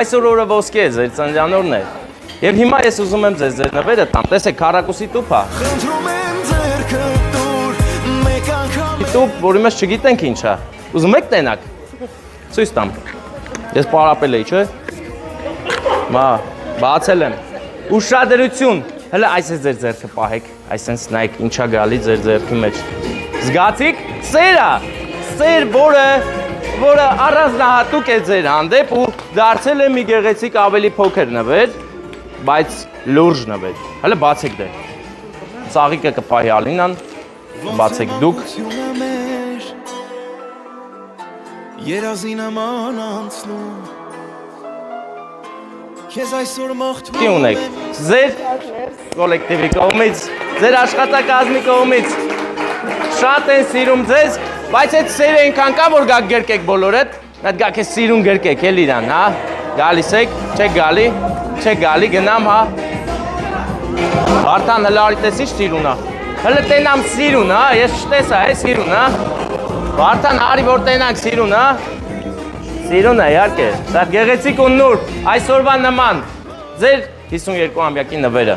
Այսօր օրը ոսկե է, ձեր ծննդյանօրն է։ Եվ հիմա ես ուզում եմ ձեզ ձեր նվերը տամ, տեսեք քառակուսի տուփա։ Տուփ, որի մեջ չգիտենք ինչ է։ Ուզում եք տենակ։ Ցույց տամ։ Ես պարապել էի, չէ՞։ Մա, բացել եմ։ Ուշադրություն։ Հələ այս է ձեր ձեռքը պահեք, այսպես նայեք ինչա գալի ձեր ձեռքի մեջ։ Զգացիք, սերը, սեր, որը առանձնահատուկ է ձեր հանդեպ ու դարձել է մի գեղեցիկ ավելի փոքր նվեր, բայց լուրջ նվեր։ Հələ բացեք դե։ Ծաղիկը կպահի Ալինան, բացեք դուք։ Երազի նման անցնում Քեզ այսօր մաղթում ունեք ձեր կոլեկտիվի կողմից, ձեր աշխատակազմի կողմից շատ են սիրում ձեզ, բայց այդ սերը այնքան կա, որ գաք գրկեք բոլորդ, այդ գաք է սիրուն գրկեք էլ իրան, հա, գալիս եք, չեք գալի, գնամ, հա, Վարդան հլը արի տեսիշ սիրուն, հա, հլը տենամ սիրուն, հա, ես չտեսա, է սիրուն, հա, Վարդան արի որ տենանք սիրուն, հա, Սիրուն է, իհարկե, շատ գեղեցիկ ու նուրբ, այսօրվա նման, ձեր 52 ամյակի նվերը։